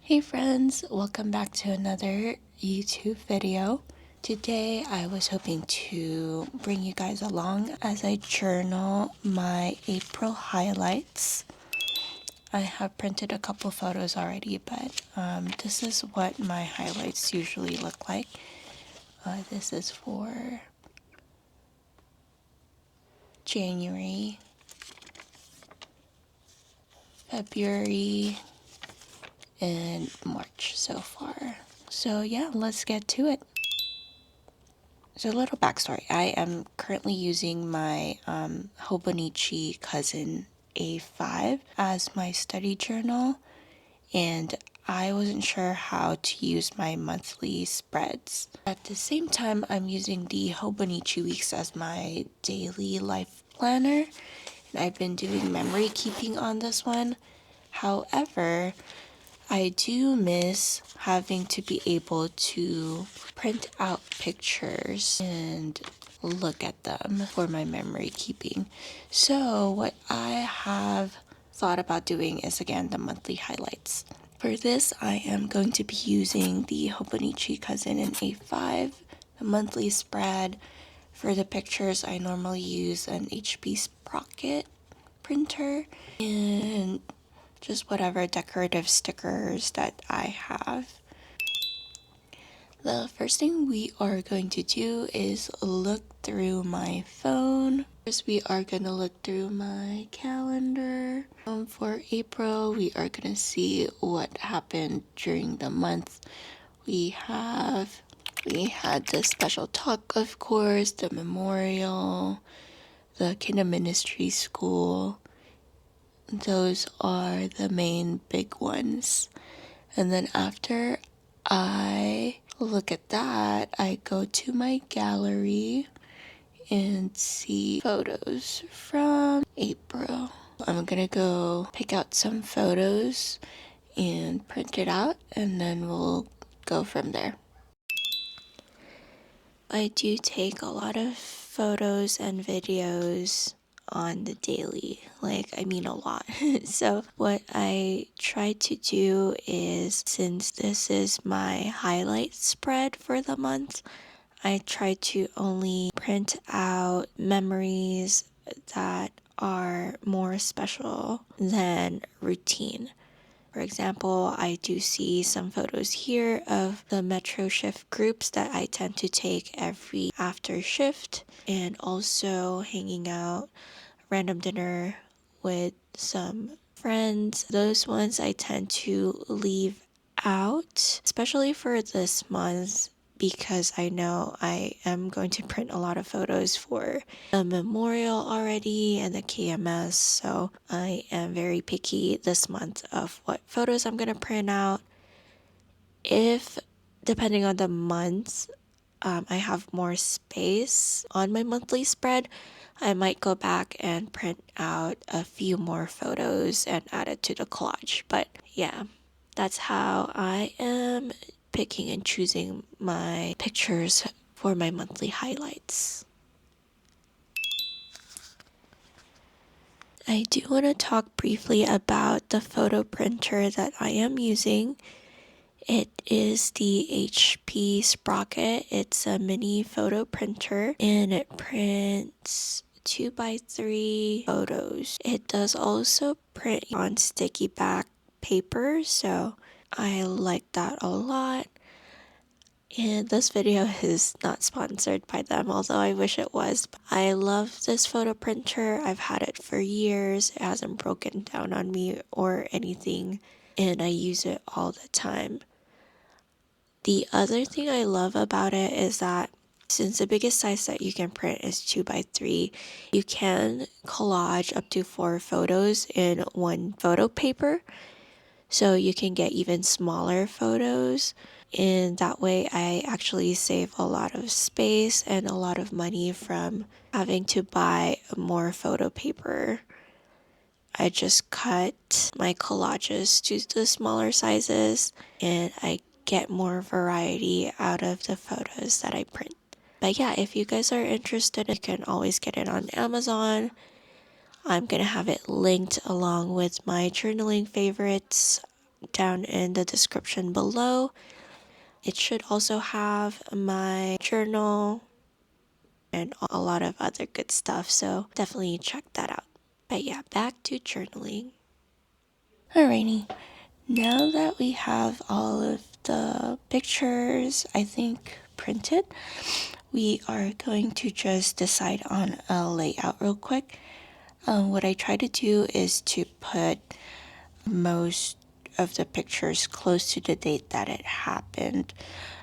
Hey friends, welcome back to another YouTube video. Today I was hoping to bring you guys along as I journal my April highlights. I have printed a couple photos already, but this is what my highlights usually look like. This is for January, February, and March so far. So yeah, let's get to it. So a little backstory. I am currently using my Hobonichi Cousin A5 as my study journal, and I wasn't sure how to use my monthly spreads. At the same time, I'm using the Hobonichi Weeks as my daily life planner, and I've been doing memory keeping on this one. However, I do miss having to be able to print out pictures and look at them for my memory keeping. So what I have thought about doing is again the monthly highlights. For this, I am going to be using the Hobonichi Cousin in A5, the monthly spread. For the pictures, I normally use an HP Sprocket printer and just whatever decorative stickers that I have. The first thing we are going to do is look through my phone. First, we are going to look through my calendar. For April, we are going to see what happened during the month. We had the special talk, of course, the memorial, the Kingdom Ministry School. Those are the main big ones. And then after I look at that, I go to my gallery and see photos from April. I'm gonna go pick out some photos and print it out, and then we'll go from there. I do take a lot of photos and videos on the daily, I mean a lot. So what I try to do is, since this is my highlight spread for the month, I try to only print out memories that are more special than routine. For example, I do see some photos here of the Metro shift groups that I tend to take every after shift, and also hanging out, random dinner with some friends. Those ones I tend to leave out, especially for this month, because I know I am going to print a lot of photos for the memorial already and the KMS, so I am very picky this month of what photos I'm going to print out. If, depending on the month, I have more space on my monthly spread, I might go back and print out a few more photos and add it to the collage. But yeah, that's how I am picking and choosing my pictures for my monthly highlights. I do want to talk briefly about the photo printer that I am using. It is the HP Sprocket. It's a mini photo printer and it prints 2x3 photos. It does also print on sticky back paper, so I like that a lot. And this video is not sponsored by them, although I wish it was. I love this photo printer. I've had it for years. It hasn't broken down on me or anything, and I use it all the time. The other thing I love about it is that since the biggest size that you can print is 2x3, you can collage up to 4 photos in one photo paper. So you can get even smaller photos. And that way I actually save a lot of space and a lot of money from having to buy more photo paper. I just cut my collages to the smaller sizes and I get more variety out of the photos that I print. But yeah, if you guys are interested, you can always get it on Amazon. I'm gonna have it linked along with my journaling favorites down in the description below. It should also have my journal and a lot of other good stuff, so definitely check that out. But yeah, back to journaling. Alrighty, now that we have all of the pictures, I think, printed, we are going to just decide on a layout real quick. What I try to do is to put most of the pictures close to the date that it happened.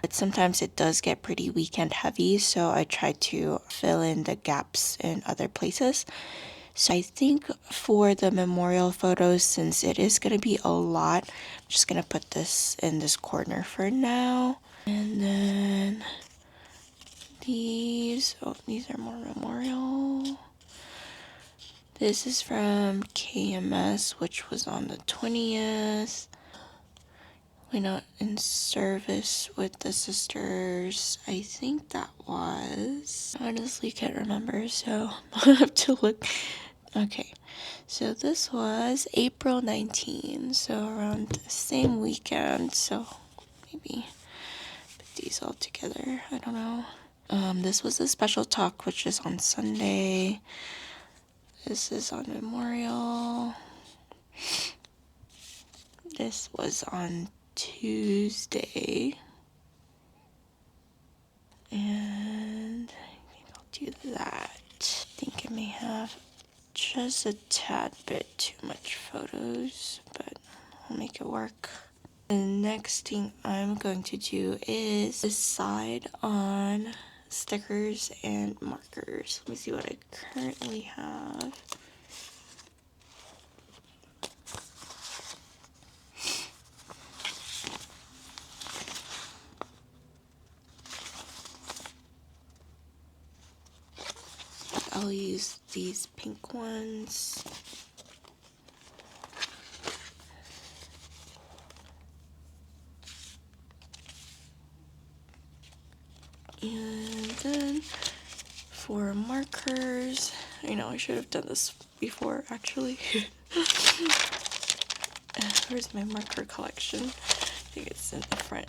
But sometimes it does get pretty weekend heavy, so I try to fill in the gaps in other places. So I think for the memorial photos, since it is going to be a lot, I'm just going to put this in this corner for now. And then these are more memorial. This is from KMS, which was on the 20th. We're not in service with the sisters. I think that was... I honestly can't remember, so I'll have to look. Okay, so this was April 19, so around the same weekend, so maybe put these all together, I don't know. This was a special talk, which is on Sunday. This is on Memorial. This was on Tuesday. And I'll do that. I think I may have just a tad bit too much photos, but I'll make it work. The next thing I'm going to do is decide on stickers and markers. Let me see what I currently have. I'll use these pink ones. And then for markers, I know I should have done this before actually. Where's my marker collection? I think it's in the front.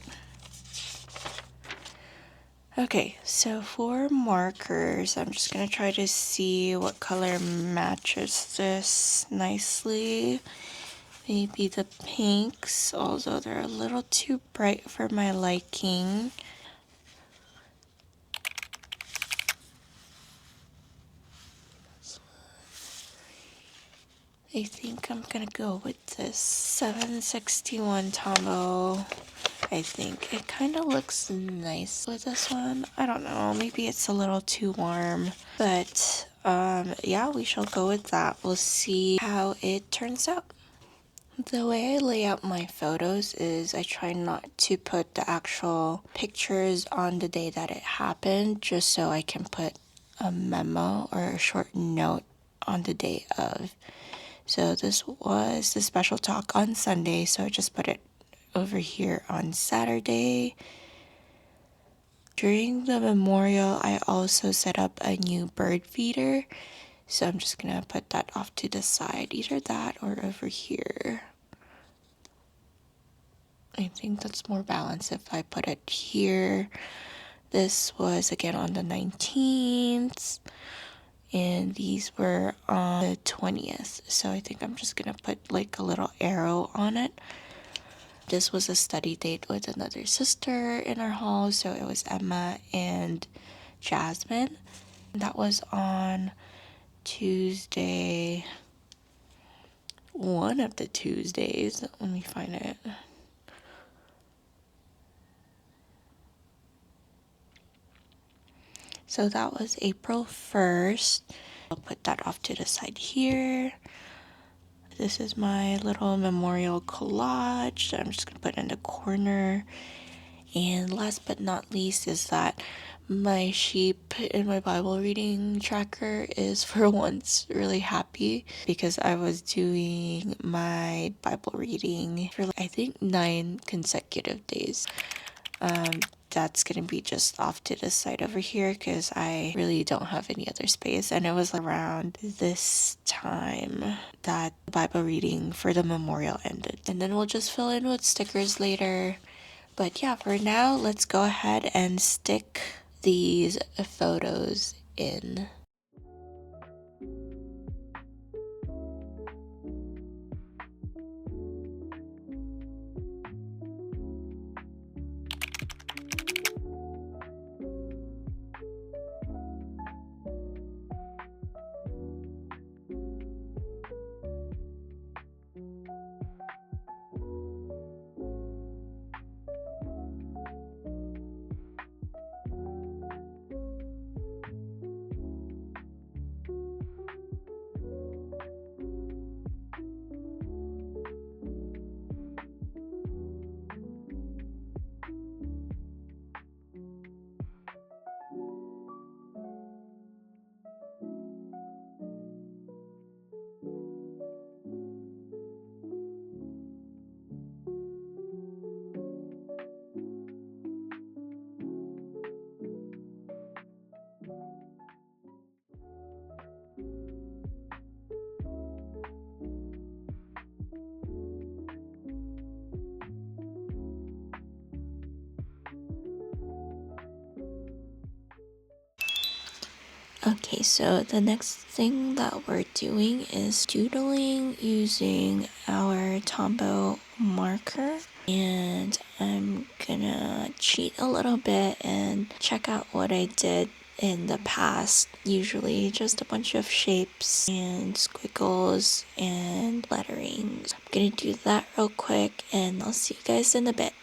Okay, so for markers, I'm just gonna try to see what color matches this nicely. Maybe the pinks, although they're a little too bright for my liking. I think I'm gonna go with this 761 Tombow. I think it kind of looks nice with this one. I don't know, maybe it's a little too warm, but yeah, we shall go with that. We'll see how it turns out. The way I lay out my photos is I try not to put the actual pictures on the day that it happened, just so I can put a memo or a short note on the day of. So this was the special talk on Sunday, so I just put it over here on Saturday. During the memorial, I also set up a new bird feeder, so I'm just gonna put that off to the side, either that or over here. I think that's more balanced if I put it here. This was again on the 19th, and these were on the 20th, so I think I'm just gonna put like a little arrow on it. This was a study date with another sister in our hall, so it was Emma and Jasmine. That was on Tuesday, one of the Tuesdays. Let me find it. So that was April 1st. I'll put that off to the side here. This is my little memorial collage that I'm just gonna put in the corner. And last but not least is that my sheep in my Bible reading tracker is for once really happy, because I was doing my Bible reading for I think 9 consecutive days. that's gonna be just off to the side over here because I really don't have any other space. And it was around this time that the Bible reading for the memorial ended. And then we'll just fill in with stickers later. But yeah, for now, let's go ahead and stick these photos in. Okay, so the next thing that we're doing is doodling using our Tombow marker. And I'm gonna cheat a little bit and check out what I did in the past. Usually just a bunch of shapes and squiggles and letterings. I'm gonna do that real quick and I'll see you guys in a bit.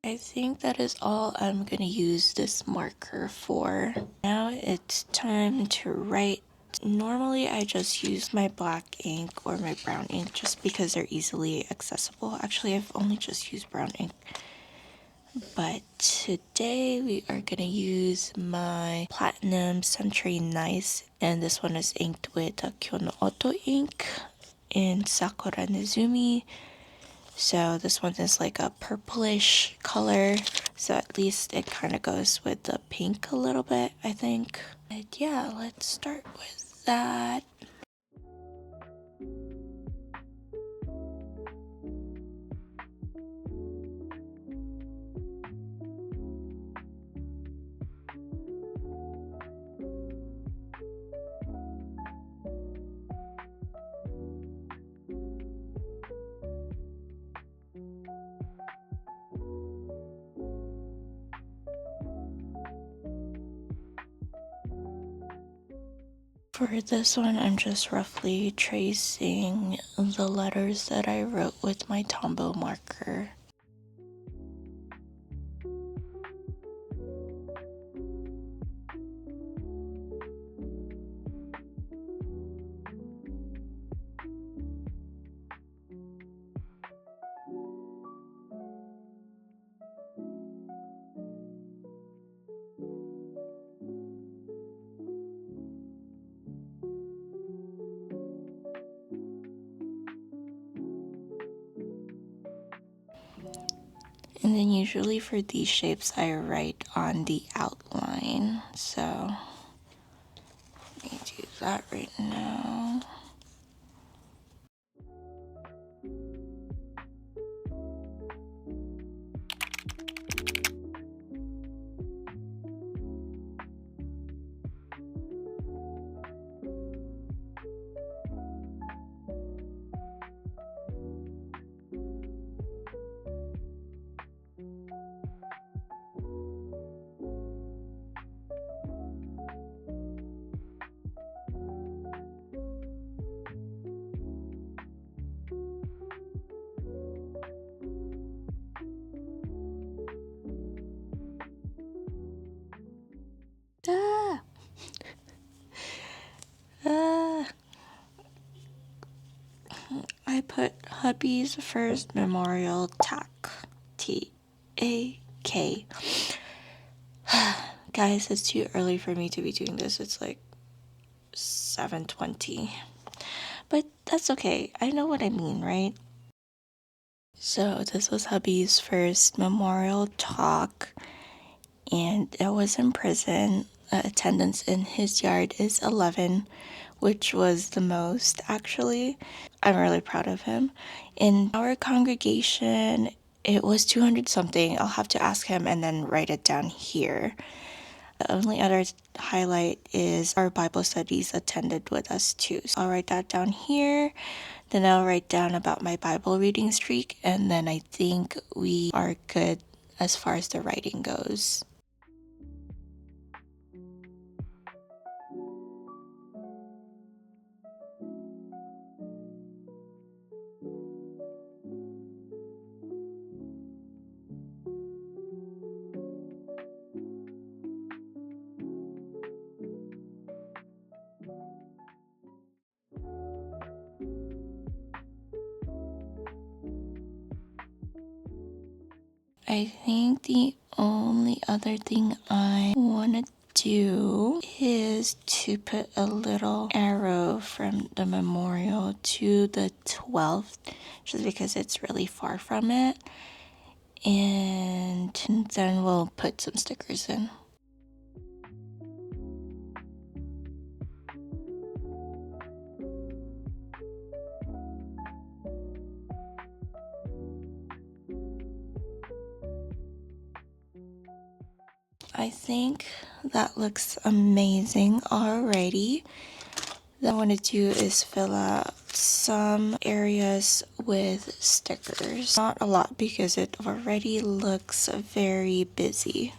I think that is all I'm gonna use this marker for. Now it's time to write. Normally I just use my black ink or my brown ink just because they're easily accessible. Actually, I've only just used brown ink. But today we are gonna use my Platinum Century Nice, and this one is inked with a Kyono Oto ink in Sakura Nezumi. So this one is like a purplish color, so at least it kind of goes with the pink a little bit, I think. But yeah, let's start with that. For this one, I'm just roughly tracing the letters that I wrote with my Tombow marker. And then usually for these shapes, I write on the outline. So let me do that right now. put hubby's first memorial tack. T-A-K. Guys, it's too early for me to be doing this. It's like 7:20. But that's okay. I know what I mean, right? So this was hubby's first memorial talk, and it was in prison. Attendance in his yard is 11, which was the most actually. I'm really proud of him. In our congregation, it was 200 something. I'll have to ask him and then write it down here. The only other highlight is our Bible studies attended with us too. So I'll write that down here. Then I'll write down about my Bible reading streak, and then I think we are good as far as the writing goes. I think the only other thing I want to do is to put a little arrow from the memorial to the 12th, just because it's really far from it. And then we'll put some stickers in. I think that looks amazing already. What I want to do is fill out some areas with stickers. Not a lot because it already looks very busy.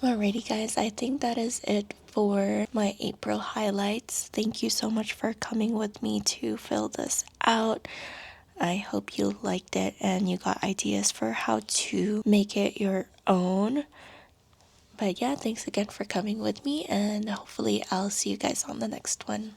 Alrighty guys, I think that is it for my April highlights. Thank you so much for coming with me to fill this out. I hope you liked it and you got ideas for how to make it your own. But yeah, thanks again for coming with me, and hopefully I'll see you guys on the next one.